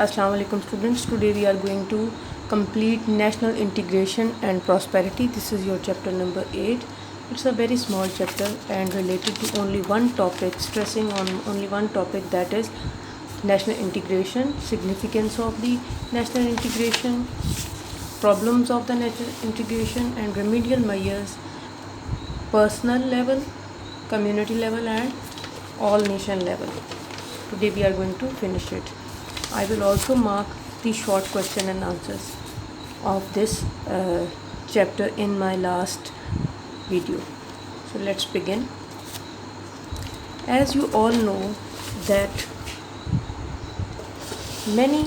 Assalamu alaikum students. Today we are going to complete national integration and prosperity. This is your chapter number 8. It's a very small chapter and related to only one topic, stressing on only one topic, that is national integration, significance of the national integration, problems of the national integration and remedial measures, personal level, community level and all nation level. Today we are going to finish it. I will also mark the short question and answers of this chapter in my last video. So let's begin. As you all know that many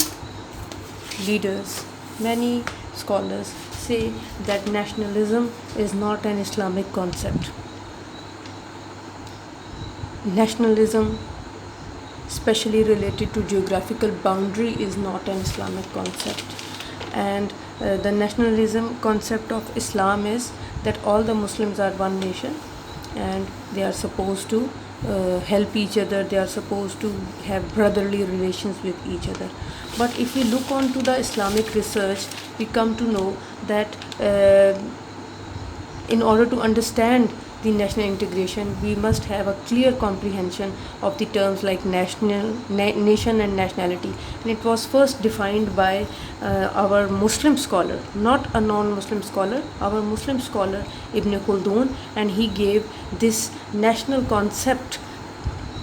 leaders, many scholars say that nationalism is not an Islamic concept. Nationalism, especially related to geographical boundary, is not an Islamic concept. And the nationalism concept of Islam is that all the Muslims are one nation and they are supposed to help each other, they are supposed to have brotherly relations with each other. But if we look on to the Islamic research, we come to know that in order to understand the national integration, we must have a clear comprehension of the terms like nation and nationality. And it was first defined by our Muslim scholar, not a non-Muslim scholar, our Muslim scholar Ibn Khaldun, and he gave this national concept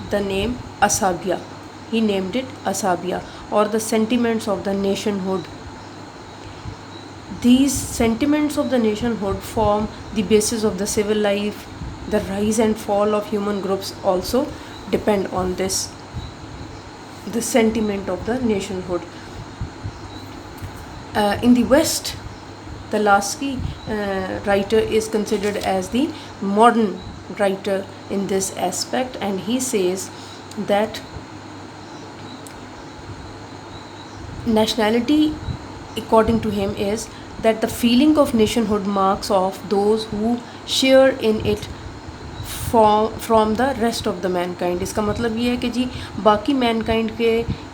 the name Asabiya. He named it Asabiya, or the sentiments of the nationhood. These sentiments of the nationhood form the basis of the civil life. The rise and fall of human groups also depend on this, the sentiment of the nationhood. In the West, the Lasky writer is considered as the modern writer in this aspect, and he says that nationality, according to him, is that the feeling of nationhood marks off those who share in it from the rest of the mankind. اس کا مطلب یہ ہے کہ جی باقی mankind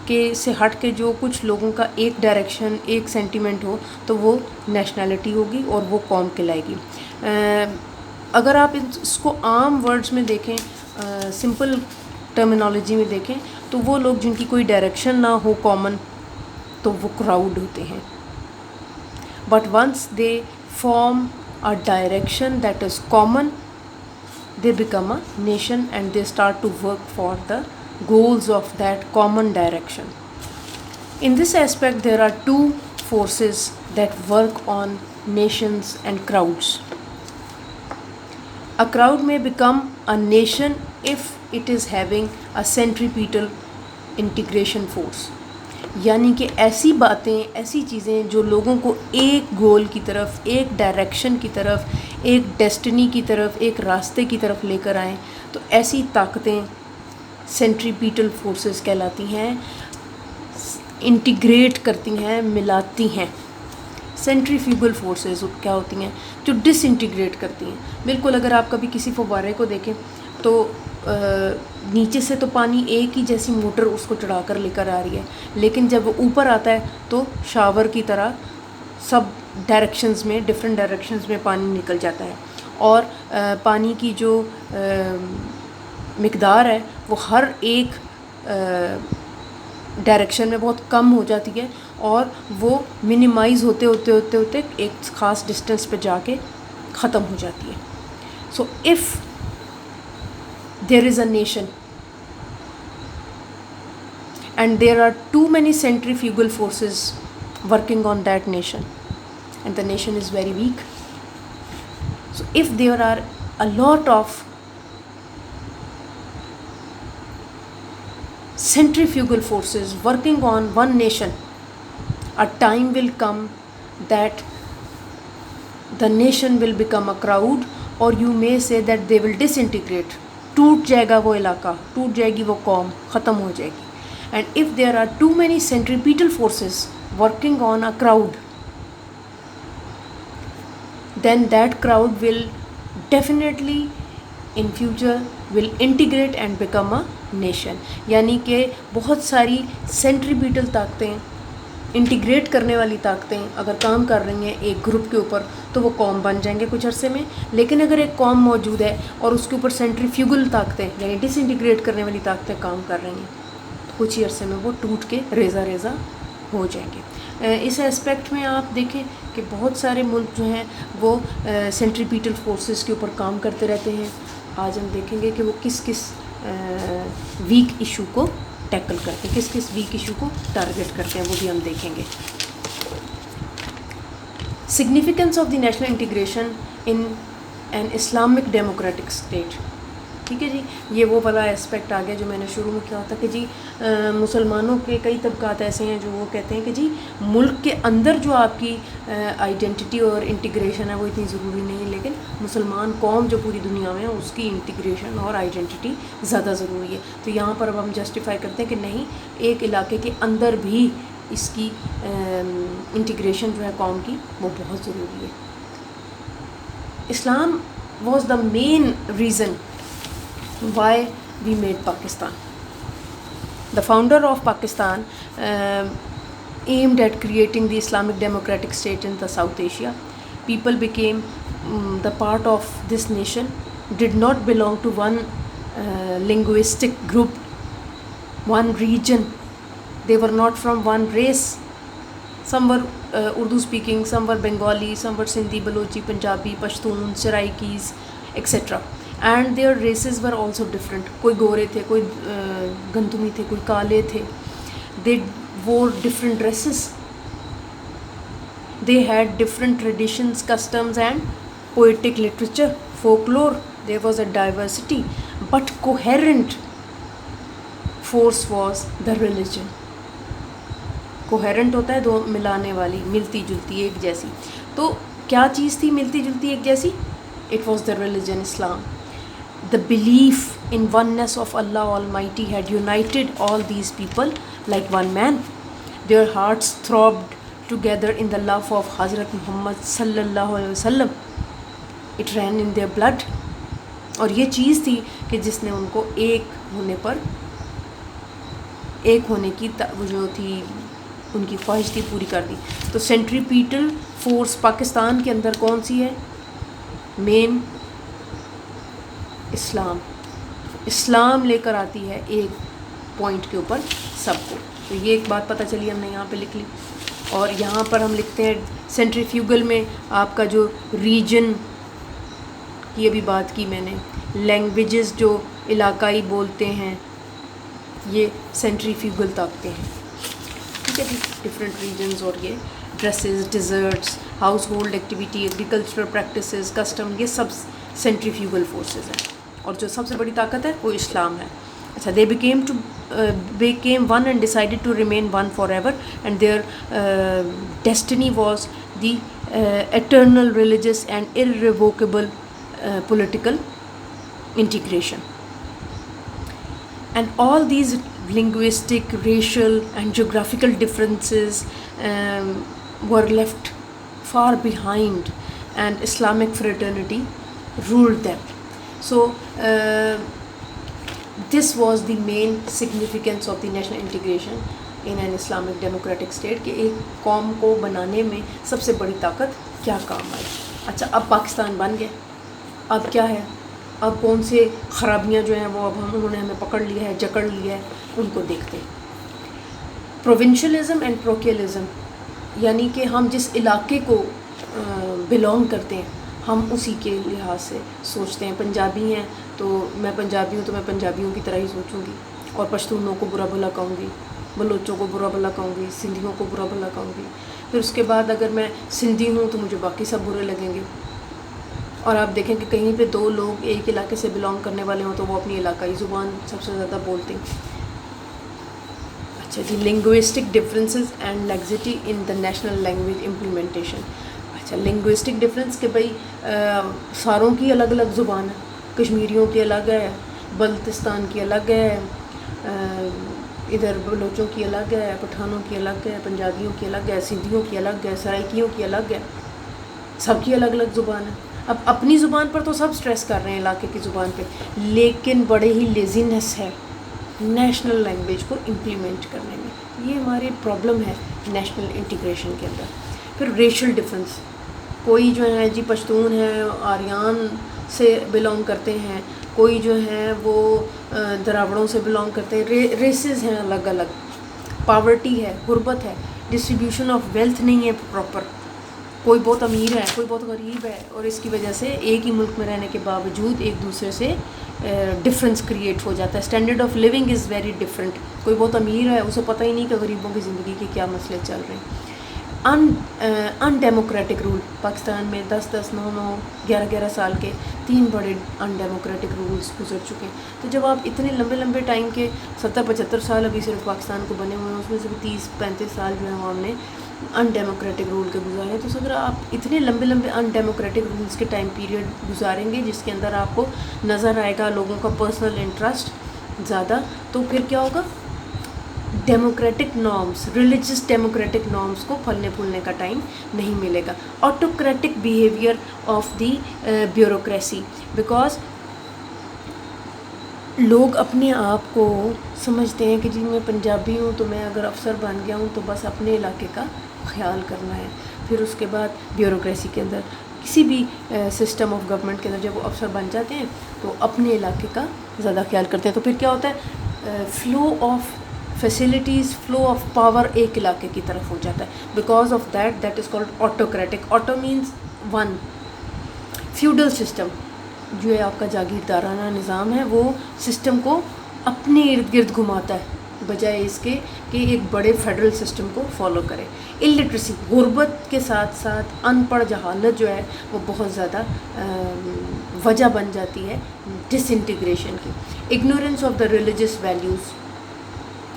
کے سے ہٹ کے جو کچھ لوگوں کا ایک ڈائریکشن، ایک سینٹیمنٹ ہو تو وہ نیشنلٹی ہوگی اور وہ قوم کہلائے گی. اگر آپ اس کو عام ورڈز میں دیکھیں، سمپل ٹرمینالوجی میں دیکھیں، تو وہ لوگ جن کی کوئی ڈائریکشن نہ ہو کامن، تو وہ کراؤڈ ہوتے ہیں. But once they form a direction that is common, they become a nation and they start to work for the goals of that common direction. In this aspect, there are two forces that work on nations and crowds. A crowd may become a nation if it is having a centripetal integration force. یعنی کہ ایسی باتیں، ایسی چیزیں جو لوگوں کو ایک گول کی طرف، ایک ڈائریکشن کی طرف، ایک ڈیسٹنی کی طرف، ایک راستے کی طرف لے کر آئیں، تو ایسی طاقتیں سینٹریپیٹل فورسز کہلاتی ہیں، انٹیگریٹ کرتی ہیں، ملاتی ہیں. سینٹریفیوگل فورسز کیا ہوتی ہیں؟ جو ڈس انٹیگریٹ کرتی ہیں. بالکل اگر آپ کبھی کسی فوارے کو دیکھیں تو نیچے سے تو پانی ایک ہی جیسی موٹر اس کو چڑھا کر لے کر آ رہی ہے، لیکن جب وہ اوپر آتا ہے تو شاور کی طرح سب ڈائریکشنز میں، ڈفرینٹ ڈائریکشنز میں پانی نکل جاتا ہے، اور پانی کی جو مقدار ہے وہ ہر ایک ڈائریکشن میں بہت کم ہو جاتی ہے، اور وہ منیمائز ہوتے ہوتے ہوتے ہوتے ایک خاص ڈسٹینس پہ جا کے ختم ہو جاتی ہے. So if there is a nation and there are too many centrifugal forces working on that nation and the nation is very weak, so if there are a lot of centrifugal forces working on one nation, a time will come that the nation will become a crowd, or you may say that they will disintegrate. ٹوٹ جائے گا وہ علاقہ، ٹوٹ جائے گی وہ قوم، ختم ہو جائے گی. And if there are too many centripetal forces working on a crowd, then that crowd will definitely in future will integrate and become a nation, یعنی کہ بہت ساری سینٹریپیٹل طاقتیں، انٹیگریٹ کرنے والی طاقتیں اگر کام کر رہی ہیں ایک گروپ کے اوپر تو وہ قوم بن جائیں گے کچھ عرصے میں. لیکن اگر ایک قوم موجود ہے اور اس کے اوپر سینٹریفیوگل طاقتیں یعنی ڈس انٹیگریٹ کرنے والی طاقتیں کام کر رہی ہیں تو کچھ ہی عرصے میں وہ ٹوٹ کے ریزہ ریزہ ہو جائیں گے. اس اسپیکٹ میں آپ دیکھیں کہ بہت سارے ملک جو ہیں وہ سینٹریپیٹل فورسز کے اوپر کام کرتے رہتے ہیں. آج ہم دیکھیں گے کہ وہ کس کس ویک ایشو کو ٹیکل کرتے ہیں، کس کس ویک ایشو کو ٹارگٹ کرتے ہیں، وہ بھی ہم دیکھیں گے. Significance of the national integration in an Islamic democratic state. ٹھیک ہے جی، یہ وہ والا اسپیکٹ آ گیا جو میں نے شروع میں کیا تھا کہ جی مسلمانوں کے کئی طبقات ایسے ہیں جو وہ کہتے ہیں کہ جی ملک کے اندر جو آپ کی آئیڈینٹی اور انٹیگریشن ہے وہ اتنی ضروری نہیں، لیکن مسلمان قوم جو پوری دنیا میں ہے اس کی انٹیگریشن اور آئیڈینٹی زیادہ ضروری ہے. تو یہاں پر اب ہم جسٹیفائی کرتے ہیں کہ نہیں، ایک علاقے کے اندر بھی اس کی انٹیگریشن جو ہے قوم کی وہ بہت ضروری ہے. Islam was the main reason why we made Pakistan. The founder of Pakistan aimed at creating the Islamic democratic state in the South Asia. People became the part of this nation, did not belong to one linguistic group, one region. They were not from one race. Some were Urdu speaking, some were Bengali, some were Sindhi, Balochi, Punjabi, Pashtun, Saraikis, etc. And there races were also different. کوئی گورے تھے، کوئی گندمی تھے، کوئی کالے تھے. دے وور different dresses, they had different traditions, customs and poetic literature, folklore. There was a diversity but coherent force was the religion. Coherent ہوتا ہے دو ملانے والی، ملتی جلتی ایک جیسی. تو کیا چیز تھی ملتی جلتی ایک جیسی؟ It was the religion Islam. The belief in oneness of Allah Almighty had united all these people like one man. Their hearts throbbed together in the love of Hazrat Muhammad sallallahu alaihi wasallam. It ran in their blood. اور یہ چیز تھی کہ جس نے ان کو ایک ہونے پر، ایک ہونے کی جو تھی ان کی خواہش تھی پوری کر دی. تو سینٹریپیٹل فورس پاکستان کے اندر کون سی ہے؟ مین اسلام. اسلام لے کر آتی ہے ایک پوائنٹ کے اوپر سب کو. تو یہ ایک بات پتہ چلی، ہم نے یہاں پہ لکھ لی. اور یہاں پر ہم لکھتے ہیں سینٹریفیوگل میں آپ کا جو ریجن کی ابھی بات کی میں نے، لینگویجز جو علاقائی بولتے ہیں یہ سینٹریفیوگل طاقتیں ہیں. ٹھیک ہے جی، ڈفرینٹ ریجنز. اور یہ dresses, desserts, house hold activity, agricultural practices, custom, یہ سب سینٹریفیوگل فورسز ہیں. اور جو سب سے بڑی طاقت ہے وہ اسلام ہے. اچھا، they became one and decided to remain one forever, and their destiny was the eternal religious and irrevocable political integration. And all these linguistic, racial and geographical differences were left far behind, and Islamic fraternity ruled them. So this was the main significance of the national integration in an Islamic democratic state کہ ایک قوم کو بنانے میں سب سے بڑی طاقت کیا کام آئی. اچھا، اب پاکستان بن گیا، اب کیا ہے؟ اب کون سے خرابیاں جو ہیں وہ اب انہوں نے ہمیں پکڑ لیا ہے، جکڑ لیا ہے، ان کو دیکھتے ہیں. پروونشلزم اینڈ پروکیلزم، یعنی کہ ہم جس علاقے کو بلونگ کرتے ہیں ہم اسی کے لحاظ سے سوچتے ہیں. پنجابی ہیں تو میں پنجابی ہوں تو میں پنجابیوں کی طرح ہی سوچوں گی، اور پشتونوں کو برا بھلا کہوں گی، بلوچوں کو برا بھلا کہوں گی، سندھیوں کو برا بھلا کہوں گی. پھر اس کے بعد اگر میں سندھی ہوں تو مجھے باقی سب برے لگیں گے. اور آپ دیکھیں کہ کہیں پہ دو لوگ ایک علاقے سے بلونگ کرنے والے ہوں تو وہ اپنی علاقائی زبان سب سے زیادہ بولتے ہیں. اچھا جی، linguistic differences and laxity in the national language implementation. اچھا، لنگوسٹک ڈفرینس کہ بھائی ساروں کی الگ الگ زبان ہے، کشمیریوں کی الگ ہے، بلتستان کی الگ ہے، ادھر بلوچوں کی الگ ہے، پٹھانوں کی الگ ہے، پنجابیوں کی الگ ہے، سندھیوں کی الگ ہے، سرائکیوں کی الگ ہے. سب کی الگ الگ زبان ہے. اب اپنی زبان پر تو سب سٹریس کر رہے ہیں علاقے کی زبان پہ، لیکن بڑے ہی لیزینس ہے نیشنل لینگویج کو امپلیمنٹ کرنے میں. یہ ہماری پرابلم ہے نیشنل انٹیگریشن کے اندر. پھر ریشل ڈفرینس، کوئی جو ہے جی پشتون ہے آریان سے بلانگ کرتے ہیں، کوئی جو ہے وہ دراوڑوں سے بلانگ کرتے ہیں، ریسز ہیں الگ الگ. پاورٹی ہے، غربت ہے، ڈسٹریبیوشن آف ویلتھ نہیں ہے پراپر، کوئی بہت امیر ہے کوئی بہت غریب ہے، اور اس کی وجہ سے ایک ہی ملک میں رہنے کے باوجود ایک دوسرے سے ڈفرینس کریٹ ہو جاتا ہے. Standard of living is very different. کوئی بہت امیر ہے، اسے پتہ ہی نہیں کہ غریبوں کی زندگی کے کیا مسئلے چل رہے ہیں. ان ڈیموکریٹک رول پاکستان میں 10 9 9 11 سال کے 3 بڑے ان ڈیموکریٹک رولز گزر چکے ہیں. تو جب آپ اتنے لمبے لمبے ٹائم کے 70 75 سال ابھی صرف پاکستان کو بنے ہوئے ہیں، اس میں سے بھی 30 35 سال جو ہیں وہ ہم نے ان ڈیموکریٹک رول کے گزارے ہیں. تو اگر آپ اتنے لمبے لمبے ان ڈیموکریٹک رولز کے ٹائم پیریڈ گزاریں گے جس کے اندر آپ کو نظر آئے گا لوگوں کا پرسنل انٹرسٹ زیادہ، تو پھر کیا ہوگا؟ Democratic norms, religious democratic norms کو پھلنے پھولنے کا ٹائم نہیں ملے گا. Autocratic behaviour of the bureaucracy, because لوگ اپنے آپ کو سمجھتے ہیں کہ جی میں پنجابی ہوں تو میں اگر افسر بن گیا ہوں تو بس اپنے علاقے کا خیال کرنا ہے. پھر اس کے بعد بیوروکریسی کے اندر کسی بھی سسٹم آف گورنمنٹ کے اندر جب وہ افسر بن جاتے ہیں تو اپنے علاقے کا زیادہ خیال کرتے ہیں. تو پھر کیا ہوتا ہے؟ Flow of facilities, flow of power ایک علاقے کی طرف ہو جاتا ہے. Because of that is called autocratic. Auto means one. Feudal system جو ہے آپ کا جاگیردارانہ نظام ہے، وہ سسٹم کو اپنے ارد گرد گھماتا ہے بجائے اس کے کہ ایک بڑے فیڈرل سسٹم کو فالو کرے. الٹریسی، غربت کے ساتھ ساتھ ان پڑھ جہالت جو ہے وہ بہت زیادہ وجہ بن جاتی ہے ڈس انٹیگریشن کی. Ignorance of the religious values.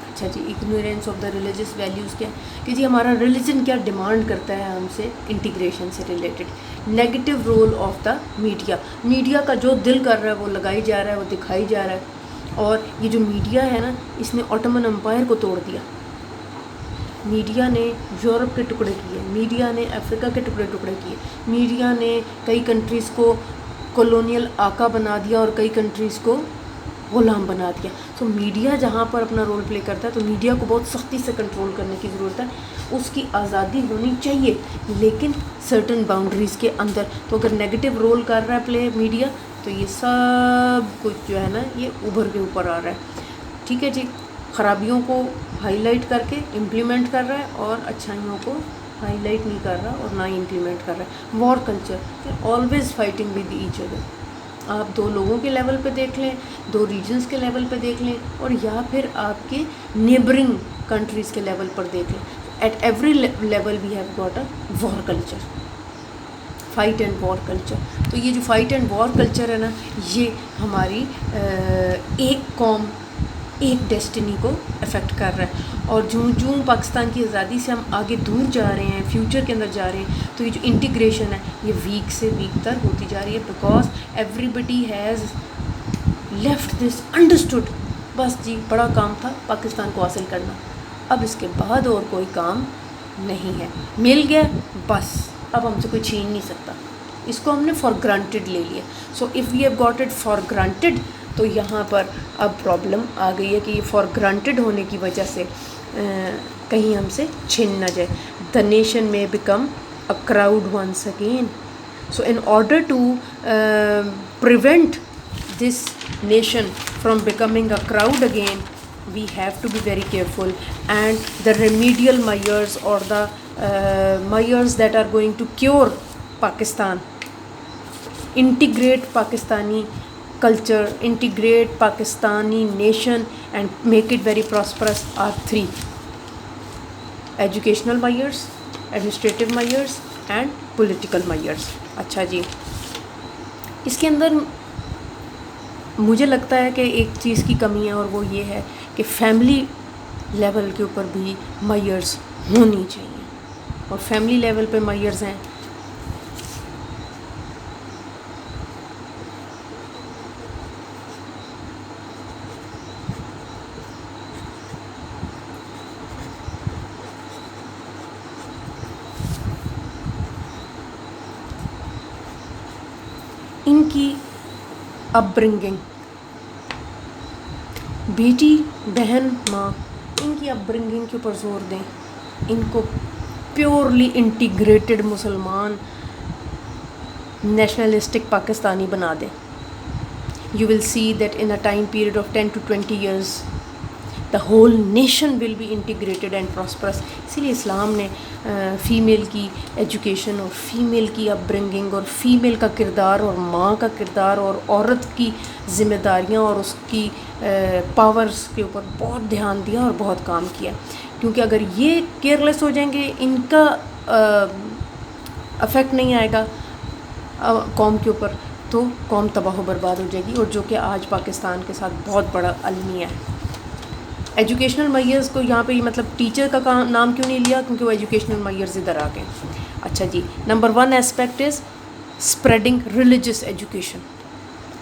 اچھا جی، ignorance of the religious values کیا کہ جی ہمارا ریلیجن کیا ڈیمانڈ کرتا ہے ہم سے انٹیگریشن سے related. Negative role of the media. Media کا جو دل کر رہا ہے وہ لگائی جا رہا ہے، وہ دکھائی جا رہا ہے. اور یہ جو میڈیا ہے نا، اس نے آٹومن امپائر کو توڑ دیا. میڈیا نے یورپ کے ٹکڑے کیے، میڈیا نے افریقہ کے ٹکڑے کیے، میڈیا نے کئی کنٹریز کو کولونیل آقا بنا دیا اور کئی کنٹریز کو غلام بنا دیا. تو میڈیا جہاں پر اپنا رول پلے کرتا ہے تو میڈیا کو بہت سختی سے کنٹرول کرنے کی ضرورت ہے. اس کی آزادی ہونی چاہیے لیکن سرٹن باؤنڈریز کے اندر. تو اگر نیگیٹو رول کر رہا ہے پلے میڈیا تو یہ سب کچھ جو ہے نا یہ ابھر کے اوپر آ رہا ہے. ٹھیک ہے جی، خرابیوں کو ہائی لائٹ کر کے امپلیمنٹ کر رہا ہے اور اچھائیوں کو ہائی لائٹ نہیں کر رہا اور نہ ہی امپلیمنٹ کر رہا ہے. War culture, always fighting with each other. آپ 2 لوگوں کے لیول پہ دیکھ لیں، 2 ریجنس کے لیول پہ دیکھ لیں، اور یا پھر آپ کے نیبرنگ کنٹریز کے لیول پر دیکھ لیں. At every level we have got a war culture, fight and war culture. تو یہ جو فائٹ اینڈ وار کلچر ہے نا، یہ ہماری ایک قوم ایک ڈیسٹنی کو افیکٹ کر رہا ہے. اور جوں پاکستان کی آزادی سے ہم آگے دور جا رہے ہیں، فیوچر کے اندر جا رہے ہیں، تو یہ جو انٹیگریشن ہے یہ ویک سے ویک تر ہوتی جا رہی ہے. Because everybody has left this understood. بس جی بڑا کام تھا پاکستان کو حاصل کرنا، اب اس کے بعد اور کوئی کام نہیں ہے. مل گیا بس، اب ہم سے کوئی چھین نہیں سکتا. اس کو ہم نے فار گرانٹیڈ لے لیا. So if we have got it for granted, تو یہاں پر اب پرابلم آ گئی ہے کہ یہ فار گرانٹیڈ ہونے کی وجہ سے کہیں ہم سے چھن نہ جائے. دا نیشن میں become a crowd once again. So in order to prevent this nation from becoming a crowd again, we have to be very careful, and the remedial measures or the measures that are going to cure Pakistan, integrate Pakistani culture, integrate Pakistani nation and make it very prosperous are 3: educational measures, administrative measures and political measures. اچھا جی، اس کے اندر مجھے لگتا ہے کہ ایک چیز کی کمی ہے اور وہ یہ ہے کہ فیملی لیول کے اوپر بھی میئرز ہونی چاہیے. اور فیملی لیول پہ میئرز ہیں ان کی اپ برنگنگ بیٹی بہن ماں ان کی اپ برنگنگ کے اوپر زور دیں, ان کو پیورلی انٹیگریٹڈ مسلمان نیشنلسٹک پاکستانی بنا دیں. You will see that in a time period of 10 to 20 years the whole nation will be integrated and prosperous. اسی لیے اسلام نے فیمیل کی ایجوکیشن اور فیمیل کی اپ برنگنگ اور فیمیل کا کردار اور ماں کا کردار اور عورت کی ذمہ داریاں اور اس کی پاورز کے اوپر بہت دھیان دیا اور بہت کام کیا. کیونکہ اگر یہ کیئرلیس ہو جائیں گے, ان کا افیکٹ نہیں آئے گا قوم کے اوپر, تو قوم تباہ و برباد ہو جائے گی, اور جو کہ آج پاکستان کے ساتھ بہت بڑا المیہ ہے. ایجوکیشنل میئرز کو یہاں پہ مطلب ٹیچر کا نام کیوں نہیں لیا, کیونکہ وہ ایجوکیشنل میئرز ادھر آ گئے. اچھا جی, number 1 aspect is spreading religious education.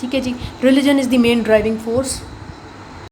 ٹھیک ہے جی, religion is the main driving force